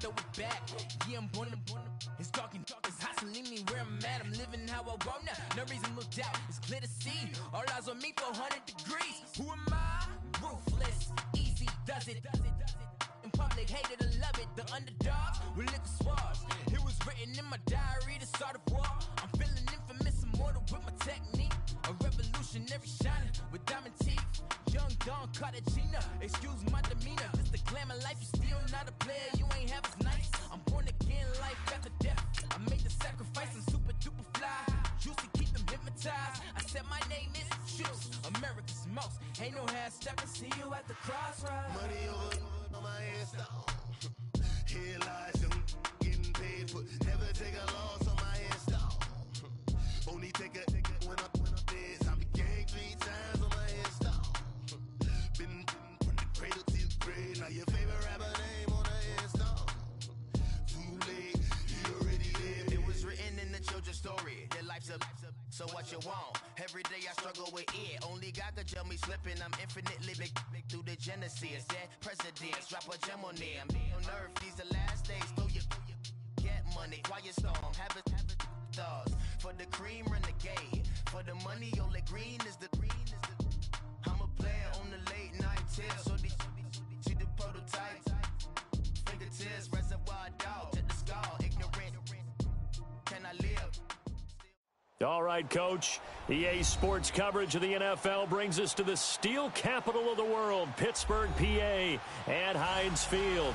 throw it back. Yeah, I'm born to. It's dark and it's hot, so leave me where I'm at. I'm living how I want now. No reason to look doubt. It's clear to see. All eyes on me, 400 degrees. Who am I? Ruthless. Easy does it. In public, hated or love it. The underdogs with liquor swabs. It was written in my diary to start a war. I'm feeling infamous, immortal with my technique. A revolutionary shining with diamond teeth. Young Don Cartagena, excuse my demeanor. This the glamour life, you still not a player. You ain't half as nice. I'm born again, life after death. I made the sacrifice, I'm super duper fly. Used to keep them hypnotized. I said my name is Juice, America's most. Ain't no half stepping, see you at the crossroads. Money over on my headstone. Here lies them getting paid for. Never take a loss on my headstone. Only take a when I'm dead. I be gang 3 times on my headstone. Been from the cradle to the grave. Now your favorite rapper name on the headstone. Too late, he already lived. It was written in the children's story. Their life's a so what you want? Every day I struggle with it. Only God could tell me slipping. I'm infinitely big through the genesis. Dead presidents drop a gem on them. On earth, these the last days. Throw your get money. Quiet storm. Have it stars. For the cream, renegade. For the money, only green is the. I'm a player on the late night tips. So these see the prototype. Fingertips, reservoir dog. To the skull. Ignorant. Can I live? All right, Coach. EA Sports coverage of the NFL brings us to the steel capital of the world, Pittsburgh, PA, at Heinz Field.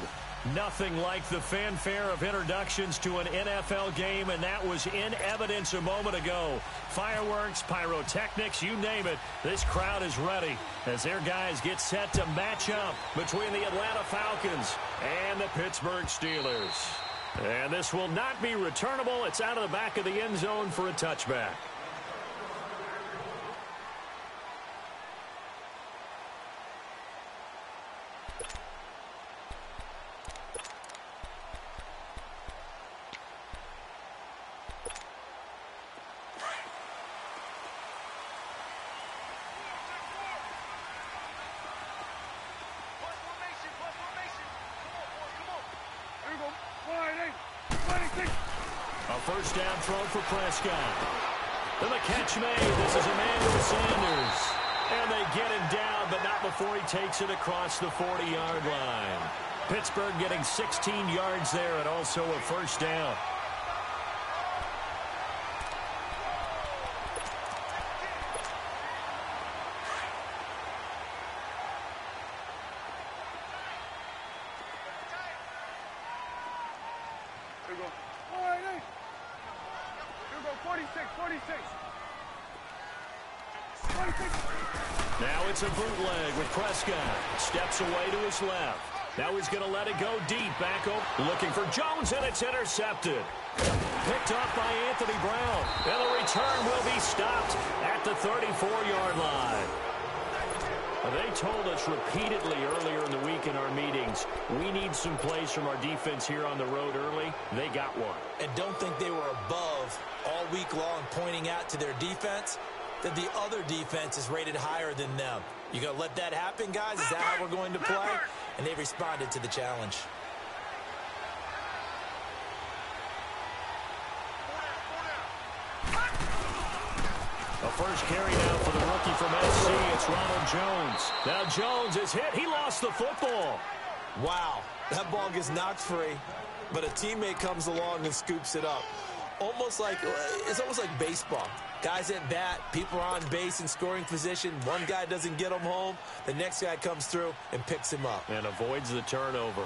Nothing like the fanfare of introductions to an NFL game, and that was in evidence a moment ago. Fireworks, pyrotechnics, you name it. This crowd is ready as their guys get set to match up between the Atlanta Falcons and the Pittsburgh Steelers. And this will not be returnable. It's out of the back of the end zone for a touchback. First down throw for Prescott. And the catch made. This is Emmanuel Sanders. And they get him down, but not before he takes it across the 40-yard line. Pittsburgh getting 16 yards there and also a first down. Now it's a bootleg with Prescott. Steps away to his left. Now he's going to let it go deep. Back over. Looking for Jones, and it's intercepted. Picked up by Anthony Brown. And the return will be stopped at the 34-yard line. They told us repeatedly earlier in the week in our meetings, we need some plays from our defense here on the road early. They got one. And don't think they were above all week long pointing out to their defense that the other defense is rated higher than them. You going to let that happen, guys? Is that how we're going to play? And they responded to the challenge. A first carry now for the rookie from SC. It's Ronald Jones. Now Jones is hit. He lost the football. Wow, that ball gets knocked free, but a teammate comes along and scoops it up. It's almost like baseball. Guys at bat, people are on base in scoring position. One guy doesn't get him home. The next guy comes through and picks him up. And avoids the turnover.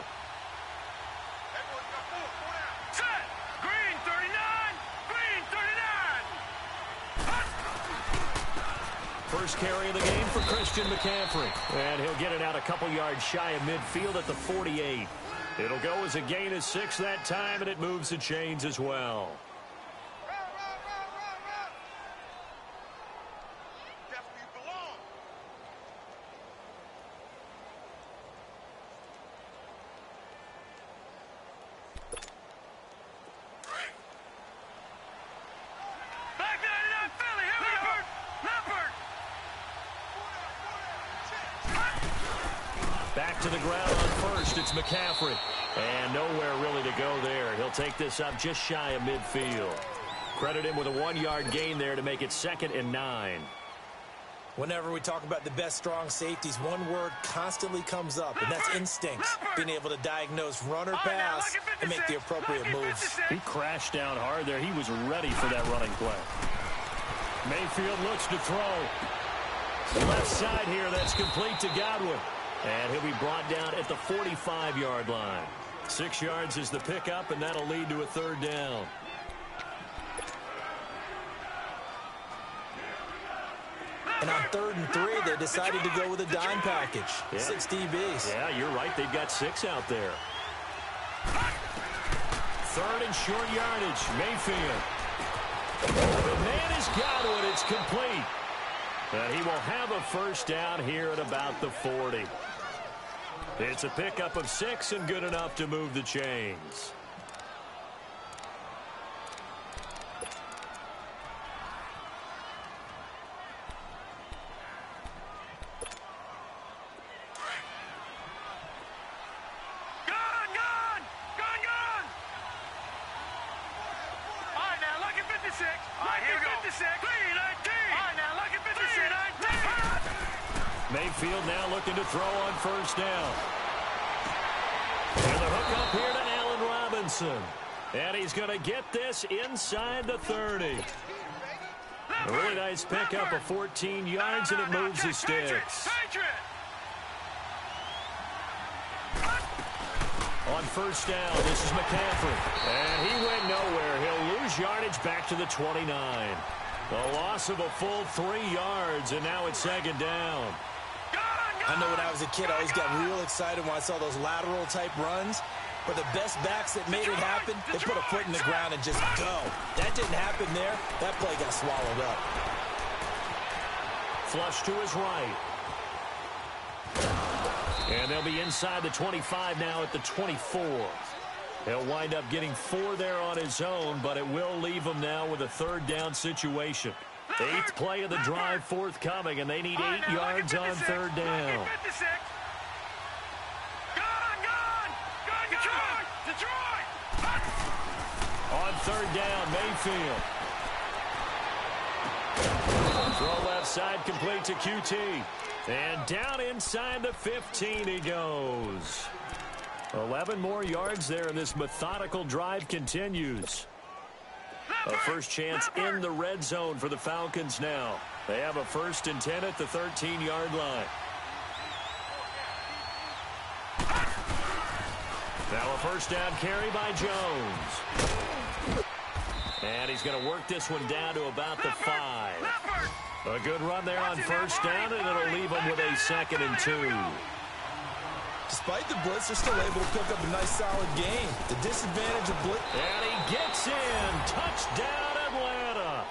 First carry of the game for Christian McCaffrey. And he'll get it out a couple yards shy of midfield at the 48. It'll go as a gain of 6 that time, and it moves the chains as well. to the ground on first. It's McCaffrey. And nowhere really to go there. He'll take this up just shy of midfield. Credit him with a 1-yard gain there to make it 2nd and 9. Whenever we talk about the best strong safeties, one word constantly comes up, and that's instincts. Being able to diagnose run or pass and make the appropriate moves. He crashed down hard there. He was ready for that running play. Mayfield looks to throw. Left side here, that's complete to Godwin. And he'll be brought down at the 45-yard line. 6 yards is the pickup, and that'll lead to a 3rd down. And on 3rd and 3, they decided to go with a dime package. Yeah. 6 DBs. Yeah, you're right. They've got 6 out there. 3rd and short yardage. Mayfield. The man is Godwin. It's complete. And he will have a 1st down here at about the 40. It's a pickup of 6 and good enough to move the chains. Mayfield now looking to throw on 1st down. And the hook up here to Allen Robinson. And he's going to get this inside the 30. A really nice pickup of 14 yards, and it moves the sticks. On 1st down, this is McCaffrey. And he went nowhere. He'll lose yardage back to the 29. The loss of a full 3 yards, and now it's 2nd down. I know when I was a kid, I always got real excited when I saw those lateral-type runs. But the best backs that made it happen, they put a foot in the ground and just go. That didn't happen there. That play got swallowed up. Flush to his right. And they'll be inside the 25 now at the 24. He'll wind up getting 4 there on his own, but it will leave him now with a 3rd down situation. 8th play of the drive forthcoming, and they need 8 yards on 3rd down. On 3rd down, Mayfield. Throw left side complete to QT. And down inside the 15 he goes. 11 more yards there, and this methodical drive continues. A 1st chance in the red zone for the Falcons now. They have a 1st and 10 at the 13-yard line. Now a 1st down carry by Jones. And he's going to work this one down to about the 5. A good run there on 1st down, and it'll leave him with a 2nd and 2. Despite the blitz, they're still able to pick up a nice, solid gain. The disadvantage of blitz. And he gets in. Touchdown, Atlanta.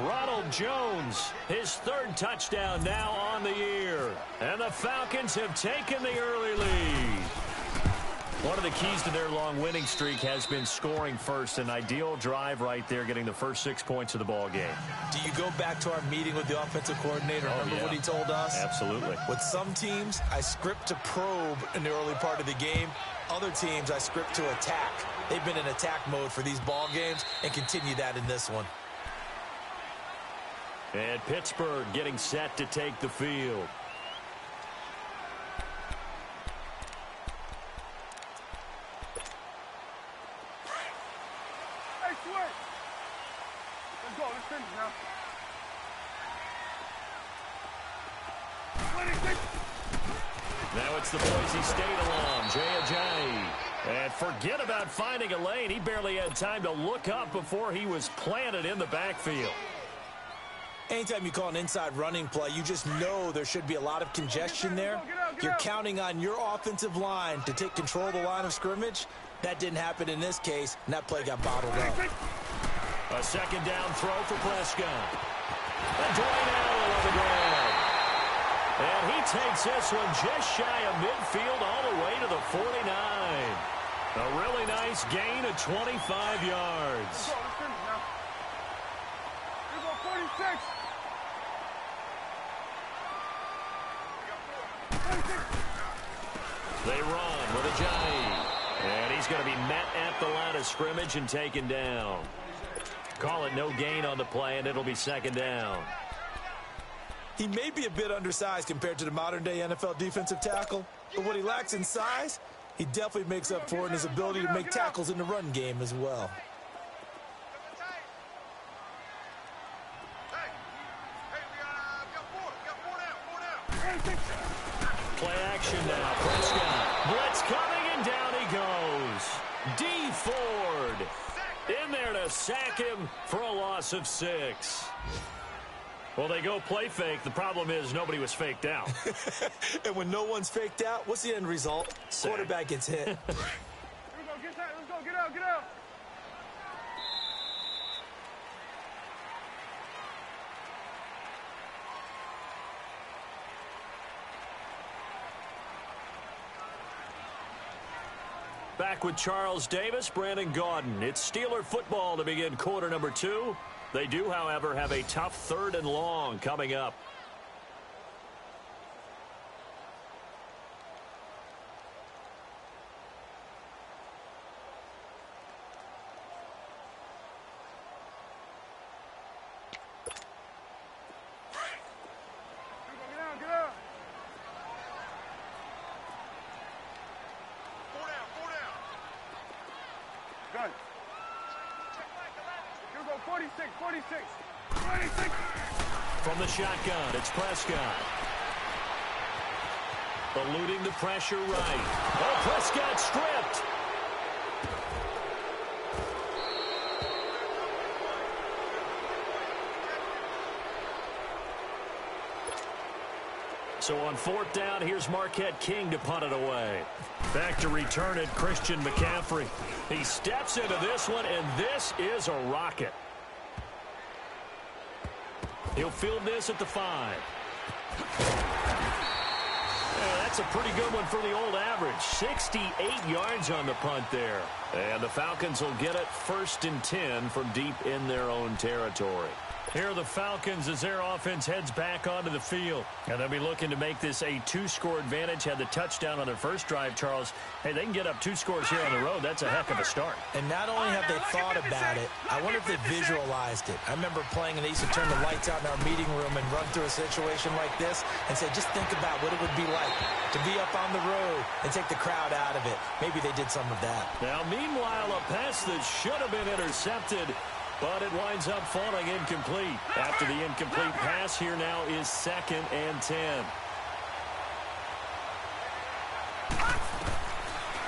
Ronald Jones, his 3rd touchdown now on the year. And the Falcons have taken the early lead. One of the keys to their long winning streak has been scoring first. An ideal drive right there, getting the first 6 points of the ball game. Do you go back to our meeting with the offensive coordinator? Remember what he told us? Absolutely. With some teams, I script to probe in the early part of the game. Other teams, I script to attack. They've been in attack mode for these ball games and continue that in this one. And Pittsburgh getting set to take the field. Now it's the Boise State alum, Jay Ajayi. And forget about finding a lane. He barely had time to look up before he was planted in the backfield. Anytime you call an inside running play, you just know there should be a lot of congestion there. You're counting on your offensive line to take control of the line of scrimmage. That didn't happen in this case, and that play got bottled up. A 2nd down throw for Prescott. And Dwayne Allen on the ground. And he takes this one just shy of midfield all the way to the 49. A really nice gain of 25 yards. They run with Ajayi. And he's going to be met at the line of scrimmage and taken down. Call it no gain on the play, and it'll be second down. He may be a bit undersized compared to the modern-day NFL defensive tackle, but what he lacks in size, he definitely makes up for in his ability to make tackles in the run game as well. Play action now. Prescott. Blitz coming, and down he goes. D. Ford in there to sack him for a loss of 6. Well, they go play fake. The problem is nobody was faked out. And when no one's faked out, what's the end result? Sack. Quarterback gets hit. Here we go, get that. Let's go, get out, get out. Back with Charles Davis, Brandon Gaudin. It's Steeler football to begin quarter number 2. They do, however, have a tough 3rd and long coming up. Good. Here we go, 46. From the shotgun, it's Prescott. Eluding the pressure right. Oh, Prescott stripped. So on 4th down, here's Marquette King to punt it away. Back to return it, Christian McCaffrey. He steps into this one, and this is a rocket. He'll field this at the 5. Yeah, that's a pretty good one for the old average. 68 yards on the punt there. And the Falcons will get it 1st and 10 from deep in their own territory. Here are the Falcons as their offense heads back onto the field. And they'll be looking to make this a 2-score advantage. Had the touchdown on their first drive, Charles. Hey, they can get up 2 scores here on the road. That's a heck of a start. And not only have they thought about it, I wonder if they visualized it. I remember playing, and they used to turn the lights out in our meeting room and run through a situation like this and say, just think about what it would be like to be up on the road and take the crowd out of it. Maybe they did some of that. Now, meanwhile, a pass that should have been intercepted, but it winds up falling incomplete. After the incomplete pass, here now is 2nd and 10.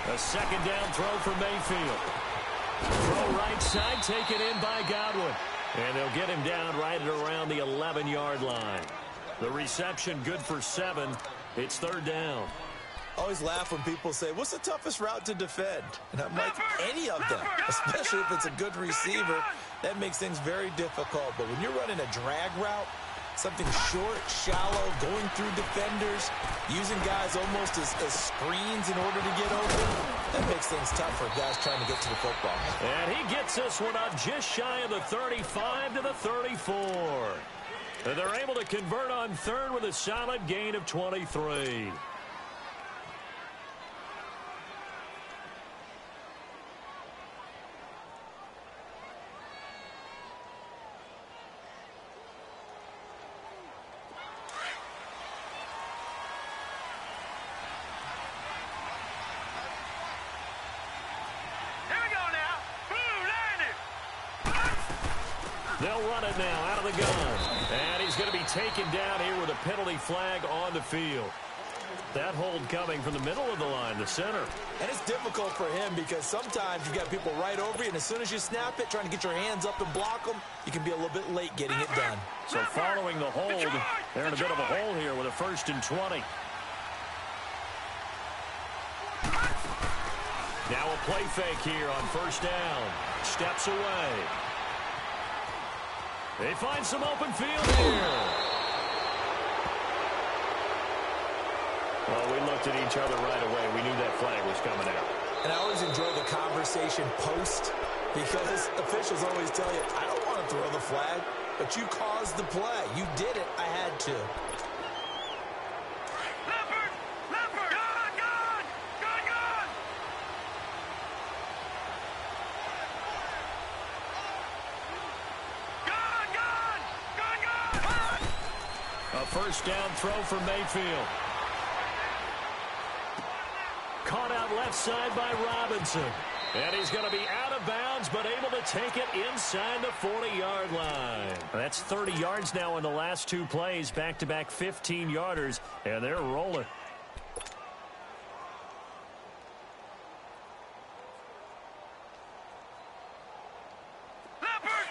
A 2nd down throw for Mayfield. Throw right side, taken in by Godwin. And they'll get him down right at around the 11-yard line. The reception good for 7. It's 3rd down. I always laugh when people say, what's the toughest route to defend? And I'm like, any of them, especially if it's a good receiver. That makes things very difficult. But when you're running a drag route, something short, shallow, going through defenders, using guys almost as screens in order to get open, that makes things tough for guys trying to get to the football. And he gets this one up just shy of the 35 to the 34. And they're able to convert on 3rd with a solid gain of 23. They'll run it now out of the gun. And he's going to be taken down here with a penalty flag on the field. That hold coming from the middle of the line, the center. And it's difficult for him because sometimes you've got people right over you, and as soon as you snap it, trying to get your hands up and block them, you can be a little bit late getting it done. So following the hold, they're in a bit of a hole here with a 1st and 20. Now a play fake here on 1st down. Steps away. They find some open field here. Well, we looked at each other right away. We knew that flag was coming out. And I always enjoy the conversation post because officials always tell you, I don't want to throw the flag, but you caused the play. You did it. I had to. first down throw for Mayfield. Caught out left side by Robinson. And he's going to be out of bounds, but able to take it inside the 40-yard line. That's 30 yards now in the last two plays, back-to-back 15-yarders, and they're rolling.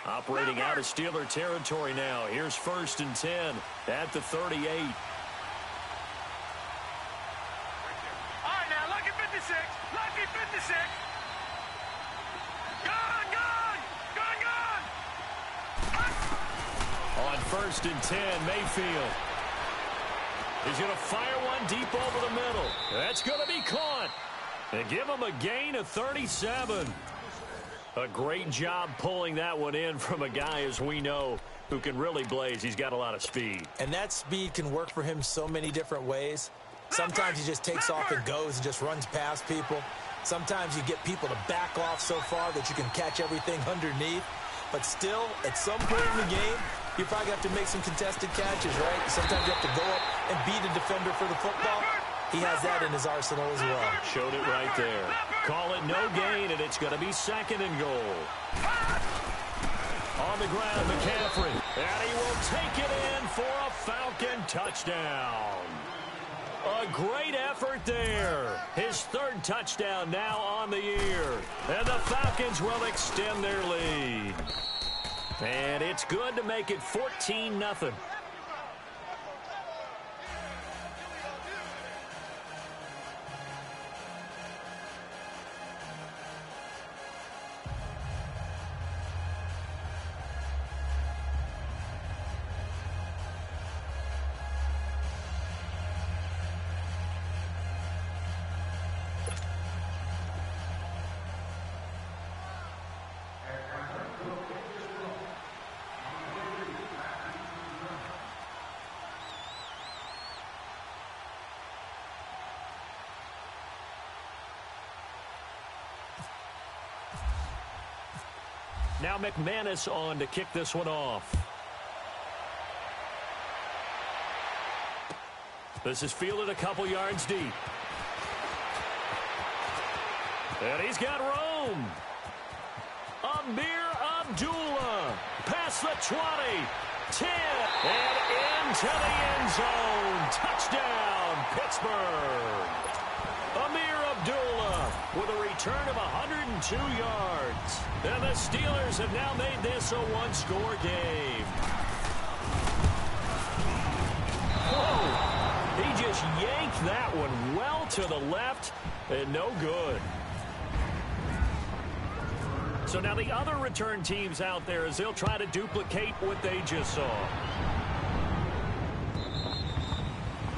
Operating out of Steeler territory now. Here's 1st and 10 at the 38. All right, now, lucky 56. Lucky 56. On 1st and 10, Mayfield. He's going to fire one deep over the middle. That's going to be caught. They give him a gain of 37. A great job pulling that one in from a guy, as we know, who can really blaze. He's got a lot of speed. And that speed can work for him so many different ways. Sometimes he just takes off and goes and just runs past people. Sometimes you get people to back off so far that you can catch everything underneath. But still, at some point in the game, you probably have to make some contested catches, right? Sometimes you have to go up and beat a defender for the football. He has that in his arsenal as well. Showed it right there. Call it no gain, and it's going to be 2nd and goal. On the ground, McCaffrey. And he will take it in for a Falcon touchdown. A great effort there. His 3rd touchdown now on the year. And the Falcons will extend their lead. And it's good to make it 14-0. Now McManus on to kick this one off. This is fielded a couple yards deep. And he's got room. Amir Abdullah past the 20, 10, and into the end zone. Touchdown, Pittsburgh. Amir Abdullah with a return of 102 yards. And the Steelers have now made this a one-score game. Whoa! He just yanked that one well to the left and no good. So now the other return teams out there as they'll try to duplicate what they just saw.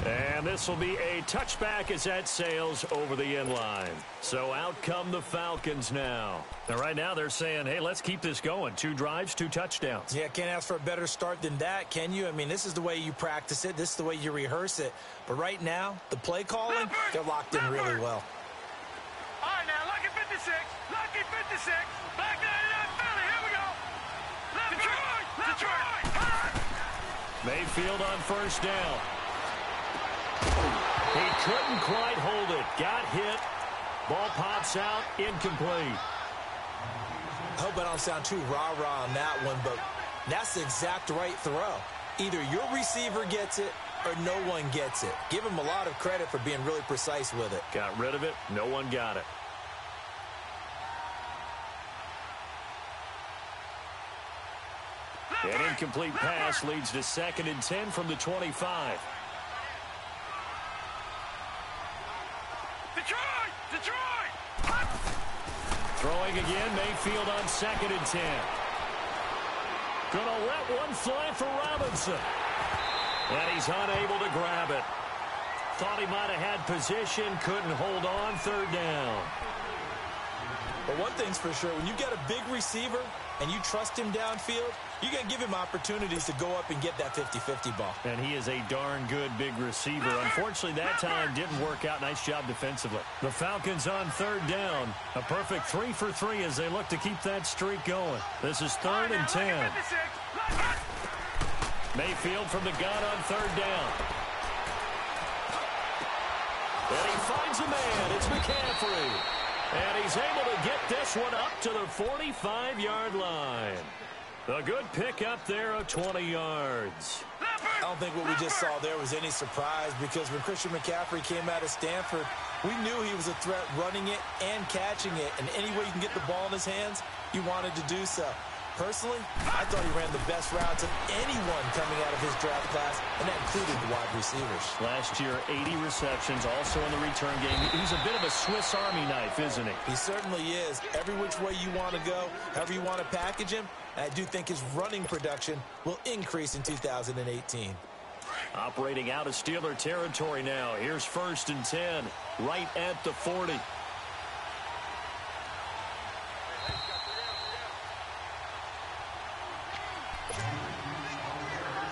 And this will be a touchback as that sails over the end line. So out come the Falcons now. Now right now they're saying, hey, let's keep this going. 2 drives, 2 touchdowns. Yeah, can't ask for a better start than that, can you? I mean, this is the way you practice it. This is the way you rehearse it. But right now, the play calling, they're locked in really well. All right, now, lucky 56. Lucky 56. Back to Philly. Here we go. Detroit. Mayfield on first down. He couldn't quite hold it. Got hit. Ball pops out. Incomplete. I hope I don't sound too rah-rah on that one, but that's the exact right throw. Either your receiver gets it or no one gets it. Give him a lot of credit for being really precise with it. Got rid of it. No one got it. An incomplete pass leads to 2nd and 10 from the 25. Detroit! Throwing again, Mayfield on 2nd and 10. Gonna let one fly for Robinson. And he's unable to grab it. Thought he might have had position, couldn't hold on, 3rd down. But one thing's for sure, when you get a big receiver and you trust him downfield, you're going to give him opportunities to go up and get that 50-50 ball. And he is a darn good big receiver. Unfortunately, that time didn't work out. Nice job defensively. The Falcons on 3rd down. A perfect 3 for 3 as they look to keep that streak going. This is 3rd and 10. Mayfield from the gun on third down. And he finds a man. It's McCaffrey. And he's able to get this one up to the 45-yard line. A good pickup there of 20 yards. I don't think what we just saw there was any surprise, because when Christian McCaffrey came out of Stanford, we knew he was a threat running it and catching it. And any way you can get the ball in his hands, he wanted to do so. Personally, I thought he ran the best routes of anyone coming out of his draft class, and that included the wide receivers. Last year, 80 receptions, also in the return game. He's a bit of a Swiss Army knife, isn't he? He certainly is. Every which way you want to go, however you want to package him, and I do think his running production will increase in 2018. Operating out of Steeler territory now. Here's 1st and 10, right at the 40.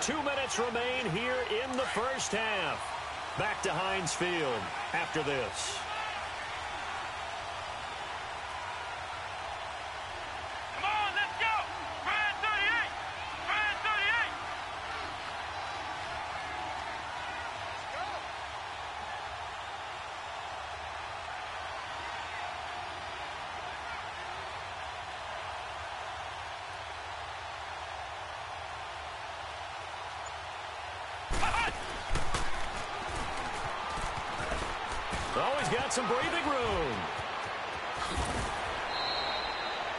Two minutes remain here in the first half. Back to Heinz Field after this. Come on, let's go! Brad 38! Brad 38! Oh, he's got some breathing room.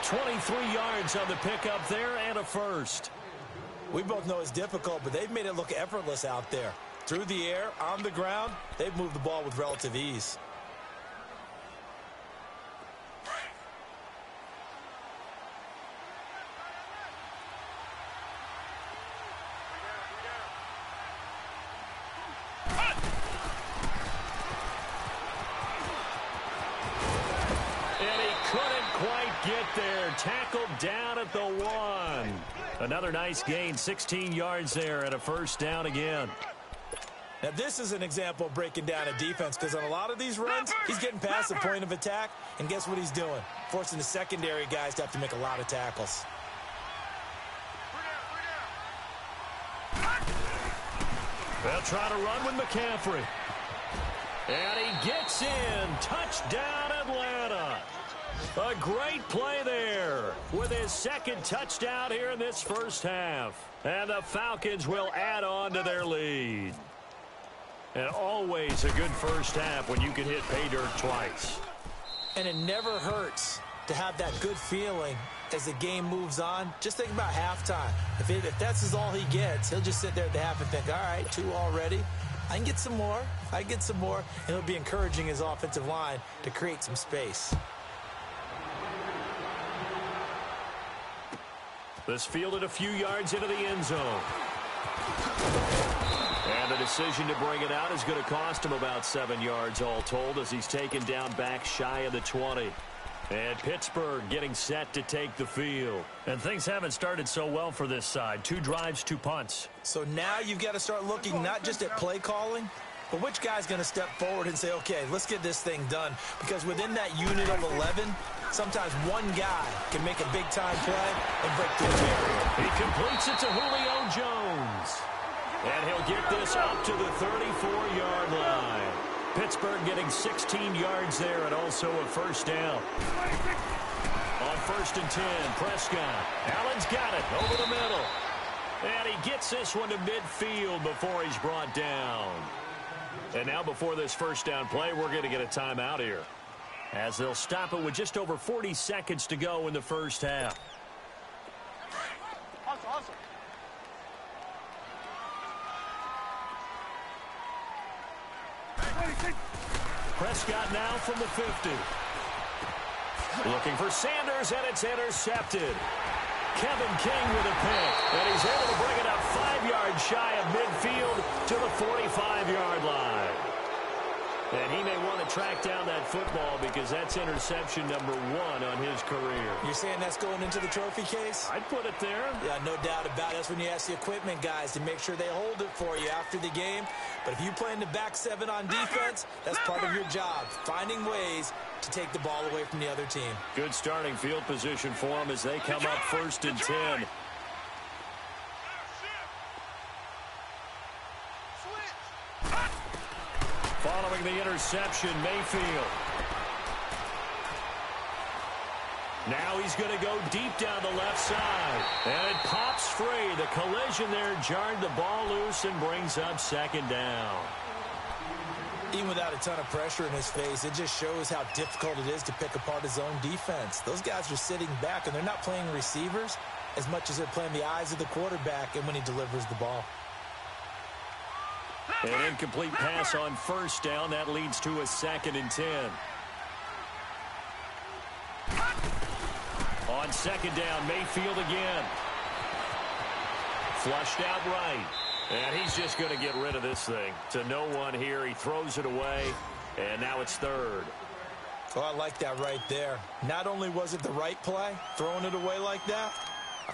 23 yards on the pickup there and a first. We both know it's difficult, but they've made it look effortless out there. Through the air, on the ground, they've moved the ball with relative ease. Get there, tackled down at the 1. Another nice gain, 16 yards there and a first down again. Now this is an example of breaking down a defense, because on a lot of these runs, he's getting past the point of attack, and guess what he's doing? Forcing the secondary guys to have to make a lot of tackles. They'll try to run with McCaffrey. And he gets in. Touchdown, Atlanta. A great play there with his second touchdown here in this first half. And the Falcons will add on to their lead. And always a good first half when you can hit pay dirt twice. And it never hurts to have that good feeling as the game moves on. Just think about halftime. If that's all he gets, he'll just sit there at the half and think, all right, 2 already. I can get some more. I can get some more. And he'll be encouraging his offensive line to create some space. This fielded a few yards into the end zone. And the decision to bring it out is going to cost him about 7 yards all told, as he's taken down back shy of the 20. And Pittsburgh getting set to take the field. And things haven't started so well for this side. 2 drives, 2 punts. So now you've got to start looking not just at play calling, but which guy's going to step forward and say, okay, let's get this thing done. Because within that unit of 11, sometimes one guy can make a big-time play and break through the barrier. He completes it to Julio Jones. And he'll get this up to the 34-yard line. Pittsburgh getting 16 yards there and also a first down. On 1st and 10, Prescott. Allen's got it over the middle. And he gets this one to midfield before he's brought down. And now before this first down play, we're going to get a timeout here, as they'll stop it with just over 40 seconds to go in the first half. Awesome. Prescott now from the 50. Looking for Sanders, and it's intercepted. Kevin King with a pick, and he's able to bring it up 5 yards shy of midfield to the 45-yard line. And he may want to track down that football, because that's interception number 1 on his career. You're saying that's going into the trophy case? I'd put it there. Yeah, no doubt about it. That's when you ask the equipment guys to make sure they hold it for you after the game. But if you play in the back 7 on defense, that's part of your job, finding ways to take the ball away from the other team. Good starting field position for them as they come up 1st and 10. the interception, Mayfield. Now he's going to go deep down the left side. And it pops free. The collision there jarred the ball loose and brings up second down. Even without a ton of pressure in his face, it just shows how difficult it is to pick apart his own defense. Those guys are sitting back, and they're not playing receivers as much as they're playing the eyes of the quarterback and when he delivers the ball. An incomplete pass on first down. That leads to a 2nd and 10. On second down, Mayfield again. Flushed out right. And he's just going to get rid of this thing. To no one here. He throws it away. And now it's 3rd. Oh, I like that right there. Not only was it the right play, throwing it away like that,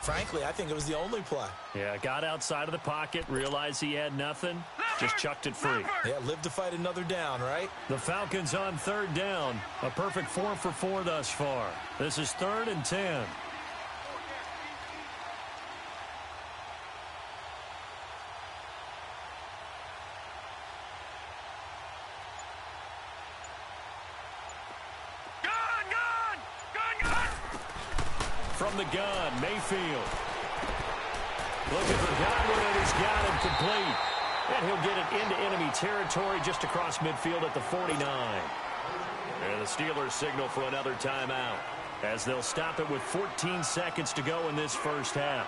frankly, I think it was the only play. Yeah, got outside of the pocket, realized he had nothing, just chucked it free. Yeah, live to fight another down, right? The Falcons on 3rd down. A perfect 4 for 4 thus far. This is 3rd and 10. From the gun, Mayfield. Looking for Godwin, and he's got him complete. And he'll get it into enemy territory just across midfield at the 49. And the Steelers signal for another timeout as they'll stop it with 14 seconds to go in this first half.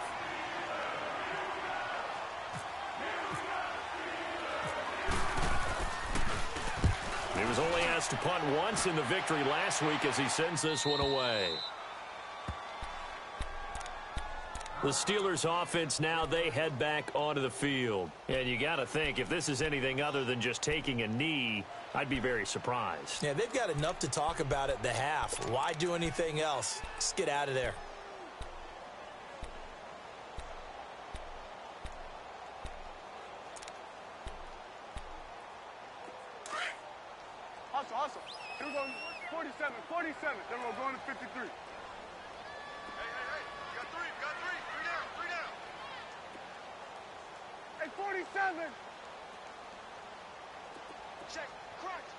He was only asked to punt once in the victory last week as he sends this one away. The Steelers offense now, they head back onto the field. And you got to think, if this is anything other than just taking a knee, I'd be very surprised. Yeah, they've got enough to talk about at the half. Why do anything else? Just get out of there. Hustle. Here we go, 47. Then we're going to 53. Hey, 47. Check. Crunch.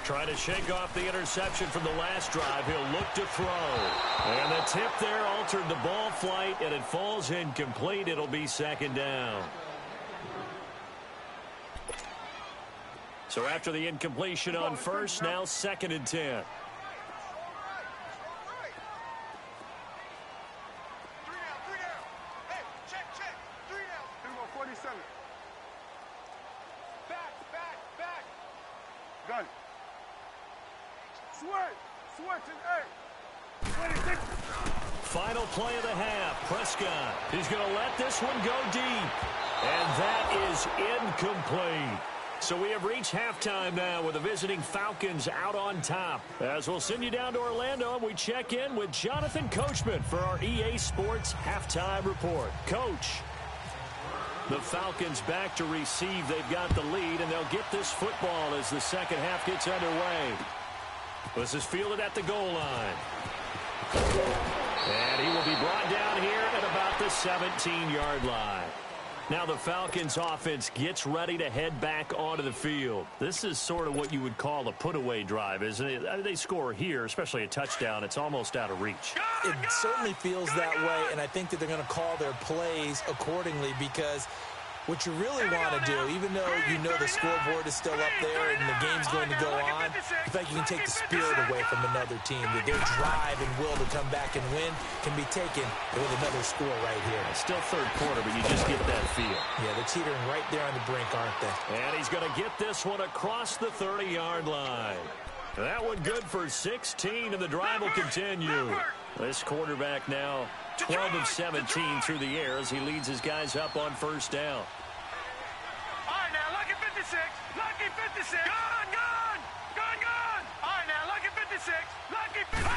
Trying to shake off the interception from the last drive. He'll look to throw. And the tip there altered the ball flight, and it falls incomplete. It'll be 2nd down. So after the incompletion on first, now 2nd and 10. Gun. Switch and 26. Final play of the half. Prescott. He's going to let this one go deep. And that is incomplete. So we have reached halftime now with the visiting Falcons out on top. As we'll send you down to Orlando, and we check in with Jonathan Coachman for our EA Sports Halftime Report. Coach. The Falcons back to receive. They've got the lead, and they'll get this football as the second half gets underway. This is fielded at the goal line. And he will be brought down here at about the 17-yard line. Now the Falcons offense gets ready to head back onto the field. This is sort of what you would call a put-away drive, isn't it? I mean, they score here, especially a touchdown. It's almost out of reach. It certainly feels that way, and I think that they're going to call their plays accordingly because what you really want to do, even though you know the scoreboard is still up there and the game's going to go on, I think you can take the spirit away from another team. That their drive and will to come back and win can be taken with another score right here. It's still third quarter, but you just get that feel. Yeah, they're teetering right there on the brink, aren't they? And he's going to get this one across the 30-yard line. That one good for 16, and the drive will continue. This quarterback now 12 of 17 through the air as he leads his guys up on first down. All right, now, lucky 56. Lucky 56. Gun. All right, now, lucky 56. Lucky 56.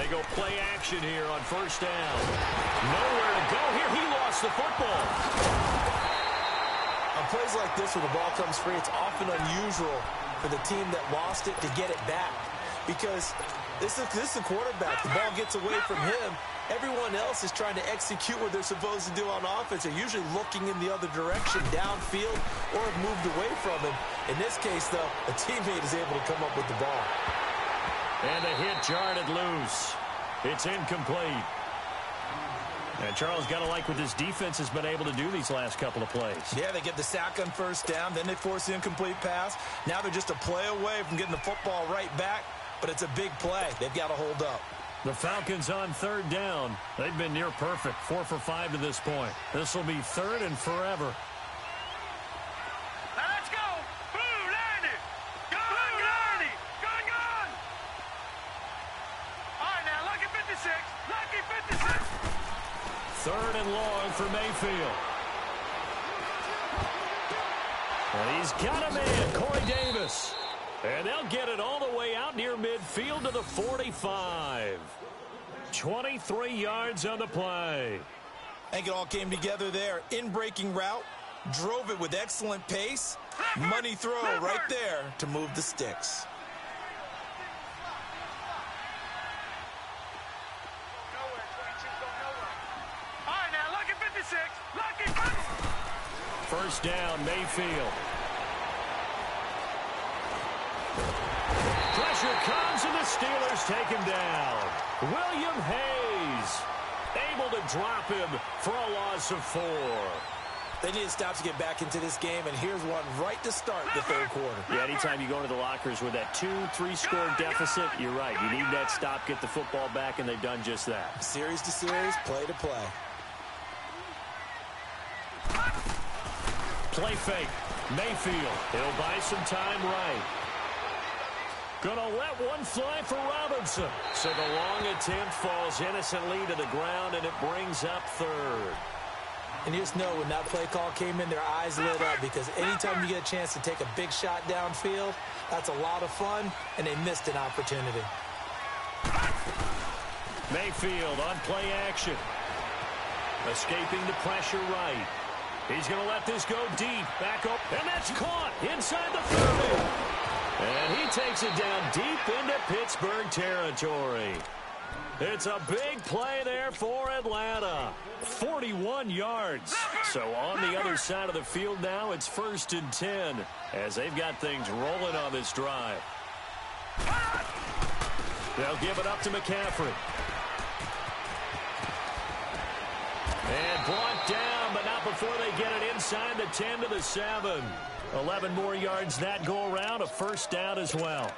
They go play action here on first down. Nowhere to go here. He lost the football. On plays like this where the ball comes free, it's often unusual for the team that lost it to get it back because this is the quarterback. The ball gets away from him, Everyone else is trying to execute what they're supposed to do on offense. They're usually looking in the other direction, downfield, or have moved away from him. In this case, though, a teammate is able to come up with the ball. And a hit jarred it loose. It's incomplete. And Charles, got to like what this defense has been able to do these last couple of plays. Yeah, they get the sack on first down, then they force the incomplete pass. Now they're just a play away from getting the football right back, but it's a big play. They've got to hold up. The Falcons on third down. They've been near perfect, 4 for 5 to this point. This will be third and forever. Now let's go. Blue, Landy. Gone, Landy. Gone, gone. All right, now, lucky 56. Lucky 56. Third and long for Mayfield. And he's got a man, Corey Davis. And they'll get it all the way out near midfield to the 45. 23 yards on the play. I think it all came together there. In-breaking route, drove it with excellent pace. Money throw right there to move the sticks. All right, now, lucky 56. Lucky 56. First down, Mayfield. Pressure comes, and the Steelers take him down. William Hayes able to drop him for a loss of 4. They need to stop to get back into this game, and here's one right to start the third quarter. Yeah, anytime you go into the lockers with that 2-3 score deficit, you're right. You need that stop, get the football back, and they've done just that. Series to series, play to play. Play fake. Mayfield. He'll buy some time right. Gonna let one fly for Robinson. So the long attempt falls innocently to the ground, and it brings up third. And you just know when that play call came in, their eyes lit up, because anytime you get a chance to take a big shot downfield, that's a lot of fun, and they missed an opportunity. Mayfield on play action. Escaping the pressure right. He's going to let this go deep. Back up, and that's caught inside the 30. And he takes it down deep into Pittsburgh territory. It's a big play there for Atlanta. 41 yards. So on the other side of the field now, it's 1st and 10 as they've got things rolling on this drive. They'll give it up to McCaffrey. And brought down, but not before they get it inside the 10 to the 7. 11 more yards that go around, a first down as well.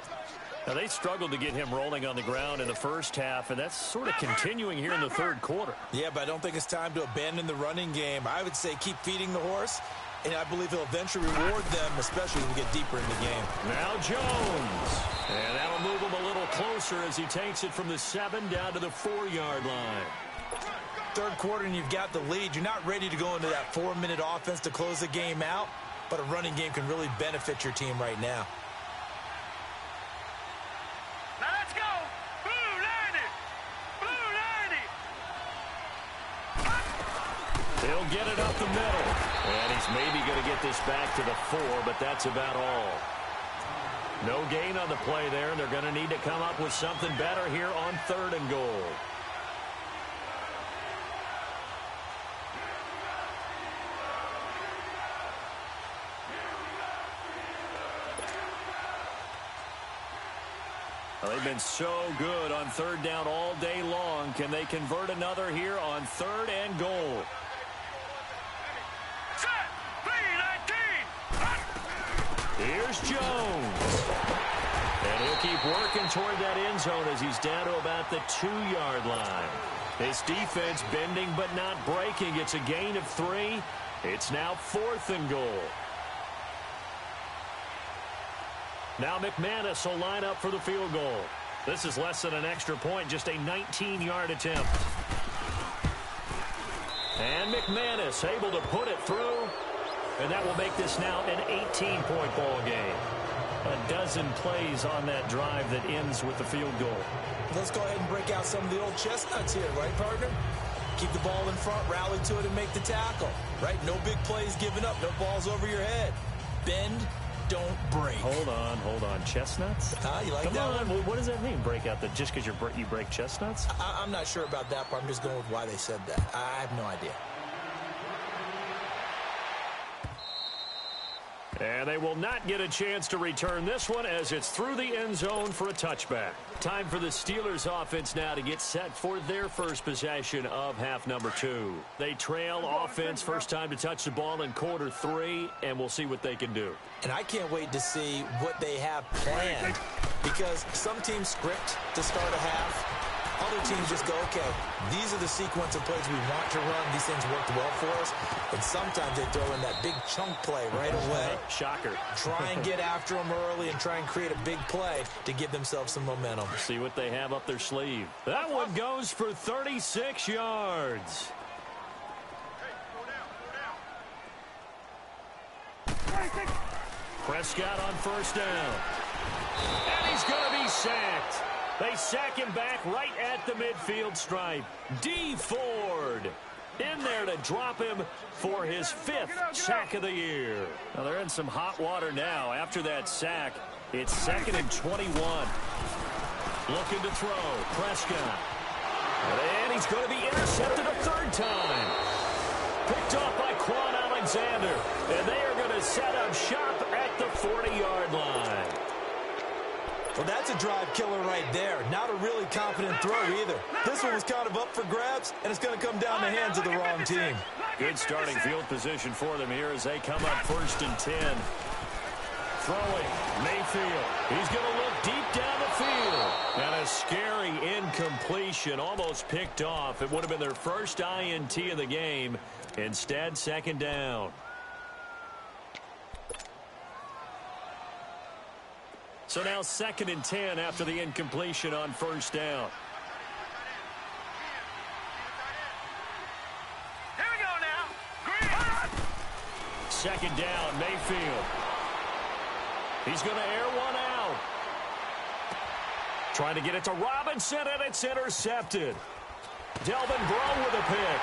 Now, they struggled to get him rolling on the ground in the first half, and that's sort of continuing here in the third quarter. Yeah, but I don't think it's time to abandon the running game. I would say keep feeding the horse, and I believe he'll eventually reward them, especially when we get deeper in the game. Now Jones. And that'll move him a little closer as he takes it from the 7 down to the 4-yard line. Third quarter, and you've got the lead. You're not ready to go into that 4-minute offense to close the game out, but a running game can really benefit your team right now. Now let's go. Blue, Landy. Blue, Landy. He'll get it up the middle. And he's maybe going to get this back to the 4, but that's about all. No gain on the play there, and they're going to need to come up with something better here on 3rd and goal. Well, they've been so good on 3rd down all day long. Can they convert another here on 3rd and goal? Set. 3-19. Here's Jones. And he'll keep working toward that end zone as he's down to about the 2-yard line. His defense bending but not breaking. It's a gain of 3. It's now 4th and goal. Now McManus will line up for the field goal. This is less than an extra point, just a 19-yard attempt. And McManus able to put it through, and that will make this now an 18-point ball game. A dozen plays on that drive that ends with the field goal. Let's go ahead and break out some of the old chestnuts here, right, partner? Keep the ball in front, rally to it, and make the tackle, right? No big plays given up, no balls over your head. Bend, don't break. Hold on. Chestnuts? You like Come that on. one? What does that mean, break out? Just because you break chestnuts? I'm not sure about that part. I'm just going with why they said that. I have no idea. And they will not get a chance to return this one as it's through the end zone for a touchback. Time for the Steelers offense now to get set for their first possession of half number 2. They trail offense first time to touch the ball in quarter 3, and we'll see what they can do. And I can't wait to see what they have planned, because some teams script to start a half. Other teams just go, okay, these are the sequence of plays we want to run. These things worked well for us. And sometimes they throw in that big chunk play right away. Shocker. Try and get after them early and try and create a big play to give themselves some momentum. See what they have up their sleeve. That one goes for 36 yards. Prescott on first down. And he's going to be sacked. They sack him back right at the midfield stripe. D. Ford in there to drop him for his 5th sack of the year. Now they're in some hot water now. After that sack, it's 2nd and 21. Looking to throw. Prescott. And he's going to be intercepted a 3rd time. Picked off by Quan Alexander. And they are going to set up shop at the 40-yard line. Well, that's a drive killer right there. Not a really confident throw either. This one was kind of up for grabs, and it's going to come down the hands of the wrong team. Good starting field position for them here as they come up 1st and 10. Throwing, Mayfield. He's going to look deep down the field. And a scary incompletion, almost picked off. It would have been their first INT of the game. Instead, 2nd down. So now 2nd and 10 after the incompletion on 1st down. Here we go now. 2nd down, Mayfield. He's going to air one out. Trying to get it to Robinson, and it's intercepted. Delvin Breaux with a pick.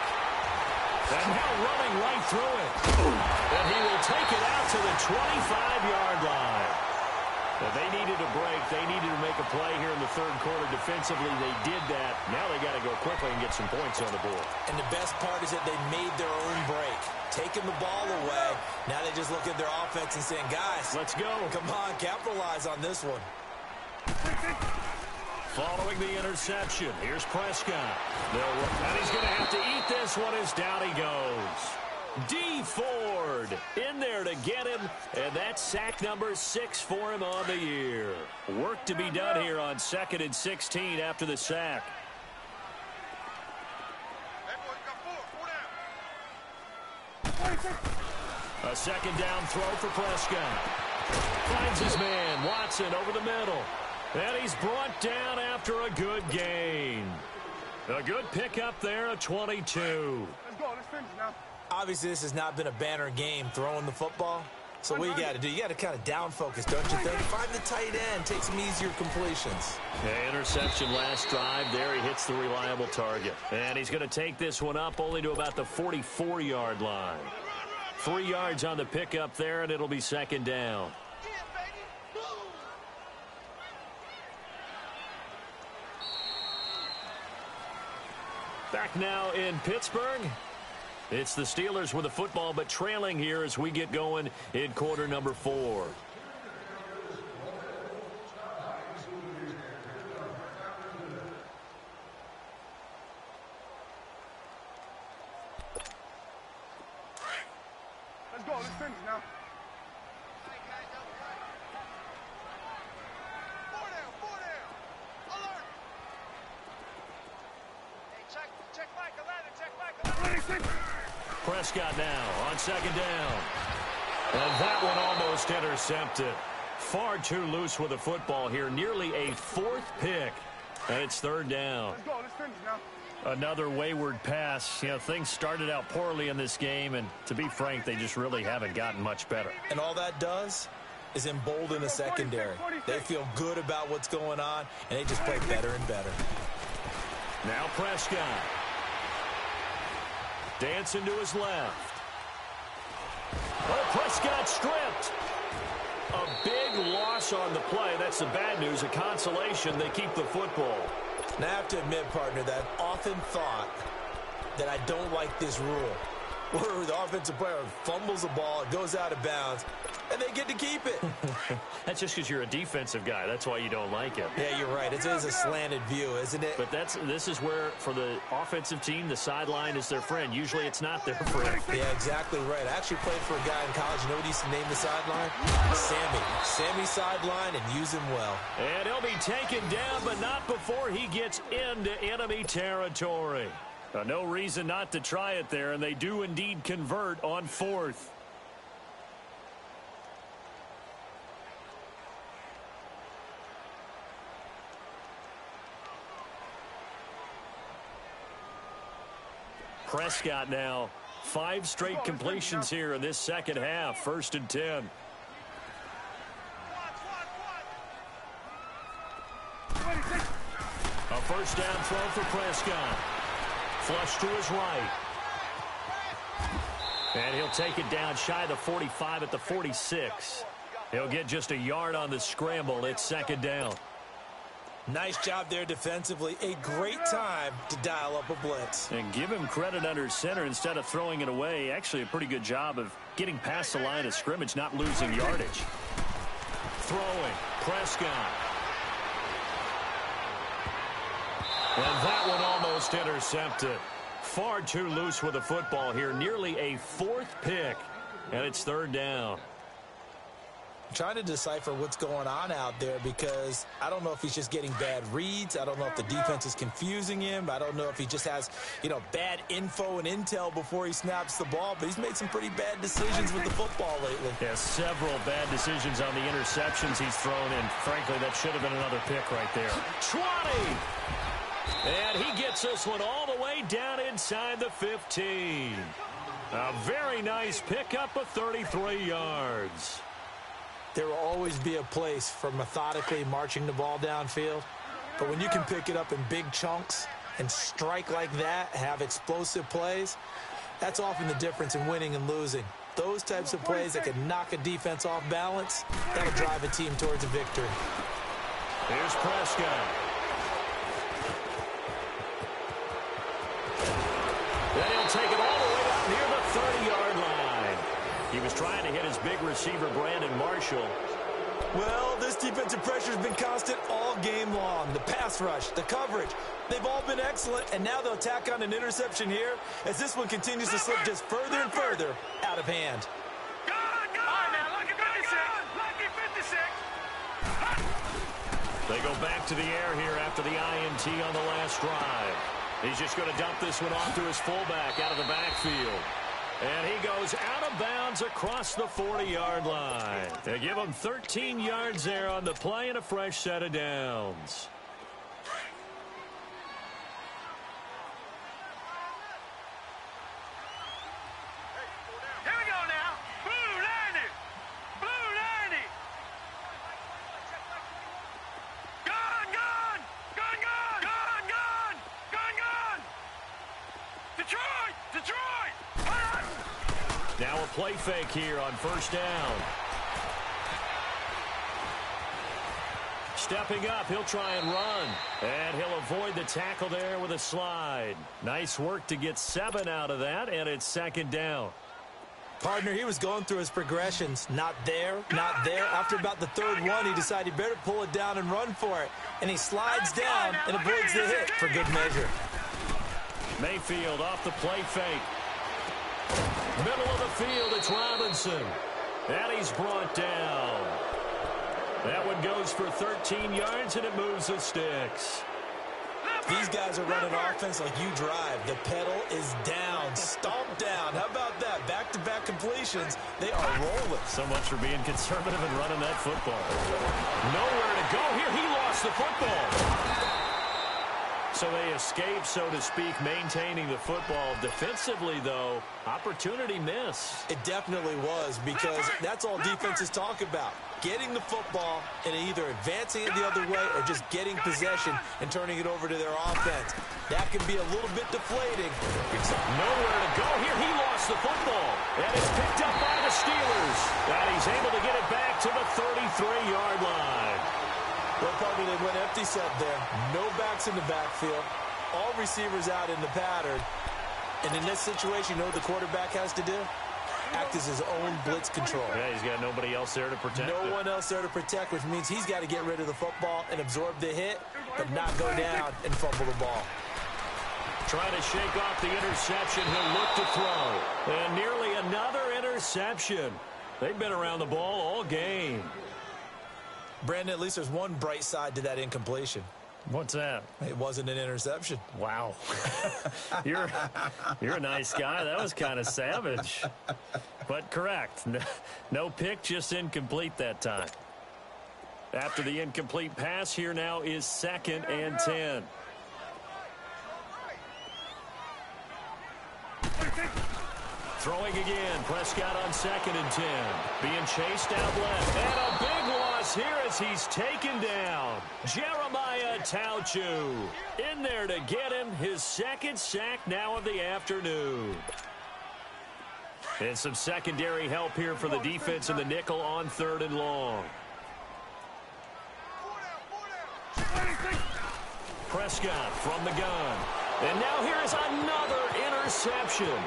And now running right through it. And he will take it out to the 25-yard line. They needed a break. They needed to make a play here in the 3rd quarter. Defensively, they did that. Now they got to go quickly and get some points on the board. And the best part is that they made their own break. Taking the ball away. Now they just look at their offense and saying, guys, let's go. Come on, capitalize on this one. Following the interception, here's Prescott. And he's going to have to eat this one as down he goes. D. Ford in there to get him, and that's sack number 6 for him on the year. Work to be done here on 2nd and 16 after the sack. A 2nd down throw for Prescott. Finds his man, Watson, over the middle. And he's brought down after a good gain. A good pickup there, a 22. Let's go. Let's finish now. Obviously, this has not been a banner game throwing the football. So what you got to do, you got to kind of down focus, don't you think? Find the tight end, take some easier completions. Yeah, interception last drive there. He hits the reliable target. And he's going to take this one up only to about the 44-yard line. 3 yards on the pickup there, and it'll be 2nd down. Back now in Pittsburgh. It's the Steelers with the football, but trailing here as we get going in quarter number 4. Let's go. Let's finish now. Four down. Alert. Hey, check back 11. Prescott now on 2nd down. And that one almost intercepted. Far too loose with the football here. Nearly a 4th pick. And it's 3rd down. Let's go. Let's finish now. Another wayward pass. You know, things started out poorly in this game, and to be frank, they just really haven't gotten much better. And all that does is embolden the secondary. They feel good about what's going on, and they just play better and better. Now Prescott. Dancing to his left. Oh, Prescott stripped. a big loss on the play. That's the bad news. A consolation, they keep the football. Now, I have to admit, partner, that I've often thought that I don't like this rule, where the offensive player fumbles the ball, it goes out of bounds, and they get to keep it. That's just because you're a defensive guy. That's why you don't like it. Yeah, you're right. It is a slanted view, isn't it? But this is where, for the offensive team, the sideline is their friend. Usually it's not their friend. Yeah, exactly right. I actually played for a guy in college. You know what he used to name the sideline? Sammy. Sammy sideline, and use him well. And he'll be taken down, but not before he gets into enemy territory. No reason not to try it there, and they do indeed convert on 4th. Prescott now, 5 straight completions here in this second half. 1st and 10. A first down throw for Prescott. Flush to his right. And he'll take it down shy of the 45 at the 46. He'll get just a yard on the scramble. It's 2nd down. Nice job there defensively. A great time to dial up a blitz. And give him credit under center instead of throwing it away. Actually a pretty good job of getting past the line of scrimmage, not losing yardage. Throwing. Prescott. And that one almost intercepted. Far too loose with the football here. Nearly a 4th pick. And it's 3rd down. I'm trying to decipher what's going on out there because I don't know if he's just getting bad reads. I don't know if the defense is confusing him. I don't know if he just has, bad info and intel before he snaps the ball. But he's made some pretty bad decisions with the football lately. Yeah, several bad decisions on the interceptions he's thrown. And frankly, that should have been another pick right there. 20! And he gets this one all the way down inside the 15. A very nice pickup of 33 yards. There will always be a place for methodically marching the ball downfield. But when you can pick it up in big chunks and strike like that, have explosive plays, that's often the difference in winning and losing. Those types of plays that can knock a defense off balance, that'll drive a team towards a victory. Here's Prescott. Then he'll take it all the way out near the 30-yard line. He was trying to hit his big receiver, Brandon Marshall. Well, this defensive pressure has been constant all game long. The pass rush, the coverage, they've all been excellent, and now they'll tack on an interception here as this one continues to slip just further and further out of hand. All right, now, lucky 56. Lucky 56. They go back to the air here after the INT on the last drive. He's just going to dump this one off to his fullback out of the backfield. And he goes out of bounds across the 40-yard line. They give him 13 yards there on the play and a fresh set of downs. Here we go now. Blue 90. Blue 90. Gun, gun. Gun, gun. Gun, gun. Gun, gun. Detroit. Detroit. Now a play fake here on 1st down. Stepping up, he'll try and run. And he'll avoid the tackle there with a slide. Nice work to get 7 out of that, and it's 2nd down. Partner, he was going through his progressions. Not there, not there. After about the 3rd one, he decided he better pull it down and run for it. And he slides down and avoids the hit for good measure. Mayfield off the play fake. Middle of the field, it's Robinson. And he's brought down. That one goes for 13 yards, and it moves the sticks. These guys are running offense like you drive. The pedal is down, stomped down. How about that? Back-to-back completions. They are rolling. So much for being conservative and running that football. Nowhere to go here. He lost the football. So they escape, so to speak, maintaining the football. Defensively, though, opportunity miss. It definitely was, because that's all defenses talk about. Getting the football and either advancing it the other way or just getting possession and turning it over to their offense. That can be a little bit deflating. It's nowhere to go here. He lost the football. And it's picked up by the Steelers. And he's able to get it back to the 33-yard line. Well, partner, they went empty set there. No backs in the backfield. All receivers out in the pattern. And in this situation, you know what the quarterback has to do? Act as his own blitz control. Yeah, he's got nobody else there to protect. No one else there to protect, which means he's got to get rid of the football and absorb the hit, but not go down and fumble the ball. Trying to shake off the interception. He'll look to throw. And nearly another interception. They've been around the ball all game. Brandon, at least there's one bright side to that incompletion. What's that? It wasn't an interception. Wow. You're a nice guy. That was kind of savage. But correct. No pick, just incomplete that time. After the incomplete pass, here now is 2nd and 10. Throwing again. Prescott on 2nd and 10. Being chased out left. And a big loss here as he's taken down. Jeremiah Tauchu in there to get him his 2nd sack now of the afternoon. And some secondary help here for the defense in the nickel on 3rd and long. Prescott from the gun. And now here's another interception.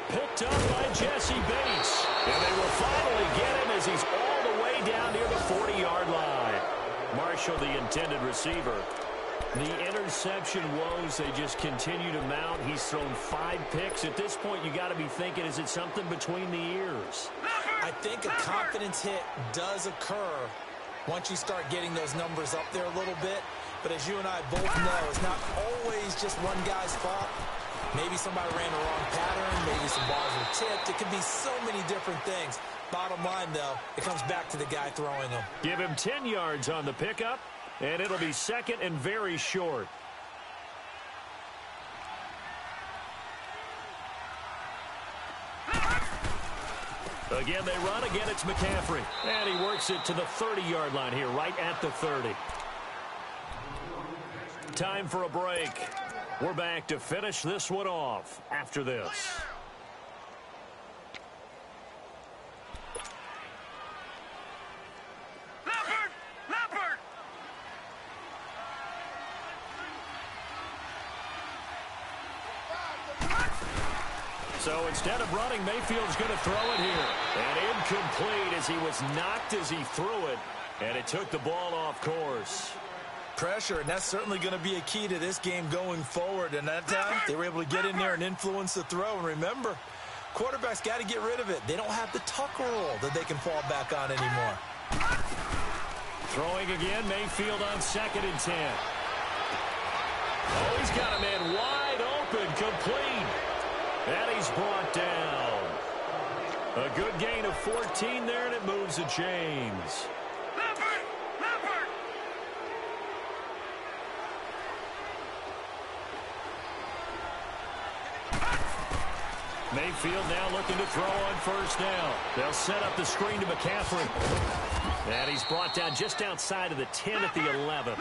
Picked up by Jesse Bates. And they will finally get him as he's all the way down near the 40-yard line. Marshall, the intended receiver. The interception woes, they just continue to mount. He's thrown 5 picks. At this point, you got to be thinking, is it something between the ears? I think a confidence hit does occur once you start getting those numbers up there a little bit. But as you and I both know, it's not always just one guy's fault. Maybe somebody ran the wrong pattern. Maybe some balls were tipped. It could be so many different things. Bottom line, though, it comes back to the guy throwing them. Give him 10 yards on the pickup, and it'll be 2nd and very short. Again, they run. Again, it's McCaffrey. And he works it to the 30-yard line here, right at the 30. Time for a break. We're back to finish this one off after this. Leopard! So instead of running, Mayfield's going to throw it here. And incomplete as he was knocked as he threw it. And it took the ball off course. Pressure, and that's certainly going to be a key to this game going forward. And that time, they were able to get in there and influence the throw. And remember, quarterbacks got to get rid of it. They don't have the tuck rule that they can fall back on anymore. Throwing again, Mayfield on 2nd and 10. Oh, he's got a man wide open, complete. And he's brought down. A good gain of 14 there, and it moves the chains. Mayfield now looking to throw on 1st down. They'll set up the screen to McCaffrey. And he's brought down just outside of the 10 at the 11.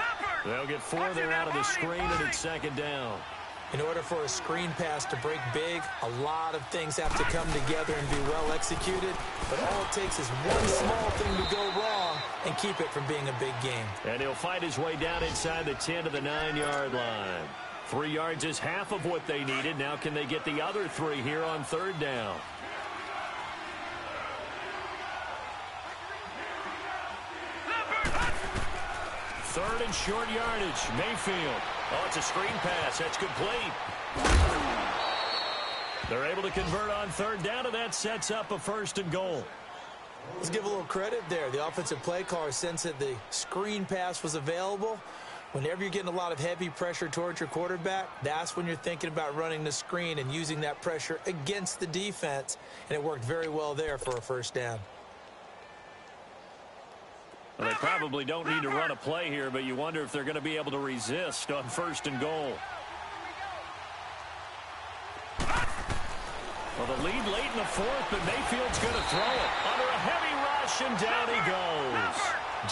They'll get 4 there out of the screen, and it's 2nd down. In order for a screen pass to break big, a lot of things have to come together and be well executed. But all it takes is one small thing to go wrong and keep it from being a big game. And he'll fight his way down inside the 10 to the 9-yard line. 3 yards is half of what they needed. Now can they get the other 3 here on 3rd down? Third and short yardage. Mayfield. Oh, it's a screen pass. That's complete. They're able to convert on 3rd down, and that sets up a 1st and goal. Let's give a little credit there. The offensive play caller sensed that the screen pass was available. Whenever you're getting a lot of heavy pressure towards your quarterback, that's when you're thinking about running the screen and using that pressure against the defense. And it worked very well there for a 1st down. Well, they probably don't need to run a play here, but you wonder if they're going to be able to resist on 1st and goal. Well, the lead late in the 4th, but Mayfield's going to throw it. Under a heavy rush, and down he goes.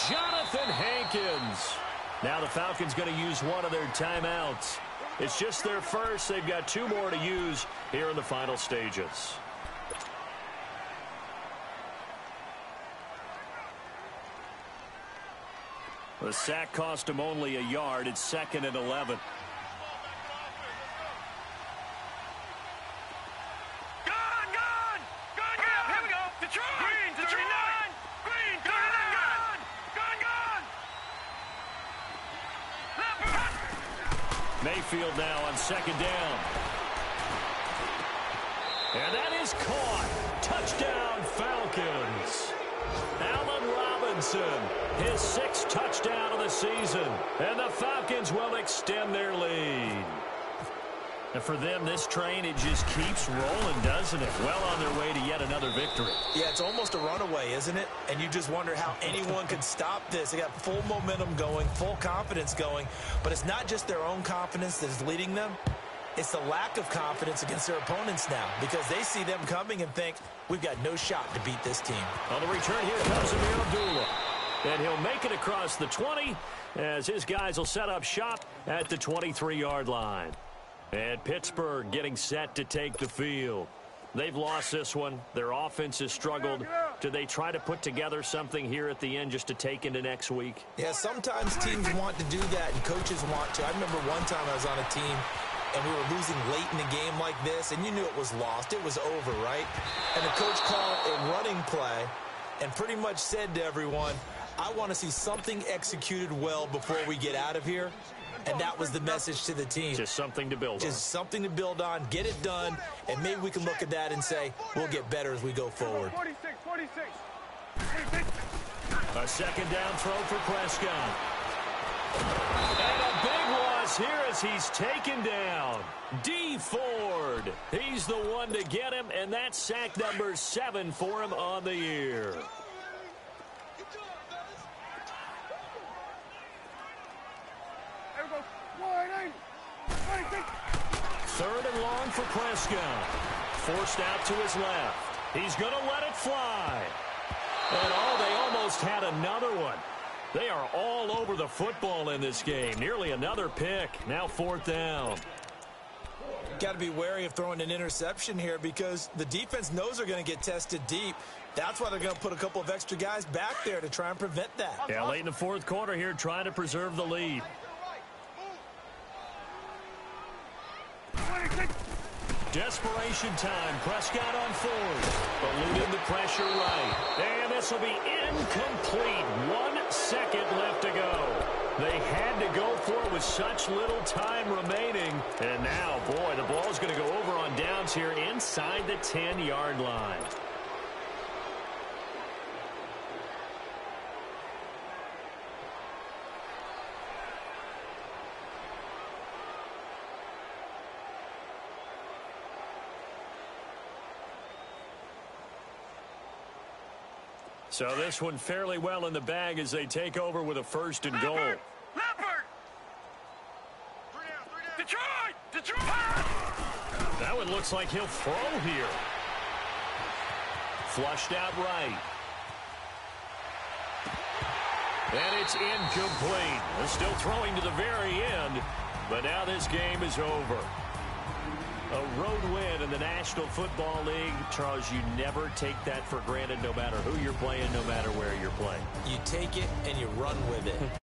Jonathan Hankins. Now the Falcons going to use one of their timeouts. It's just their first. They've got 2 more to use here in the final stages. The sack cost him only a yard. It's 2nd and 11. Mayfield now on 2nd down. And that is caught. Touchdown, Falcons. Allen Robinson, his 6th touchdown of the season. And the Falcons will extend their lead. And for them, this train, it just keeps rolling, doesn't it? Well on their way to yet another victory. Yeah, it's almost a runaway, isn't it? And you just wonder how anyone could stop this. They got full momentum going, full confidence going. But it's not just their own confidence that's leading them. It's the lack of confidence against their opponents now, because they see them coming and think, we've got no shot to beat this team. On the return here comes Amir Abdullah. And he'll make it across the 20 as his guys will set up shop at the 23-yard line. And Pittsburgh getting set to take the field. They've lost this one. Their offense has struggled. Do they try to put together something here at the end just to take into next week? Yeah, sometimes teams want to do that and coaches want to. I remember one time I was on a team and we were losing late in a game like this, and you knew it was lost. It was over, right? And the coach called a running play and pretty much said to everyone, I want to see something executed well before we get out of here. And that was the message to the team. Just something to build on. Just something to build on, get it done, and maybe we can look at that and say, we'll get better as we go forward. 46. A 2nd down throw for Prescott. And a big loss here as he's taken down. D. Ford. He's the one to get him, and that's sack number 7 for him on the year. Third and long for Prescott. Forced out to his left. He's going to let it fly. And they almost had another one. They are all over the football in this game. Nearly another pick. Now 4th down. Got to be wary of throwing an interception here because the defense knows they're going to get tested deep. That's why they're going to put a couple of extra guys back there to try and prevent that. Yeah, late in the 4th quarter here, trying to preserve the lead. Desperation time. Prescott on 4th. Eluding the pressure right. And this will be incomplete. 1 second left to go. They had to go for it with such little time remaining. And now, boy, the ball's going to go over on downs here inside the 10-yard line. So this one fairly well in the bag as they take over with a 1st and goal. Leopard! Detroit! That one looks like he'll throw here. Flushed out right. And it's incomplete. They're still throwing to the very end, but now this game is over. A road win in the National Football League. Charles, you never take that for granted no matter who you're playing, no matter where you're playing. You take it and you run with it.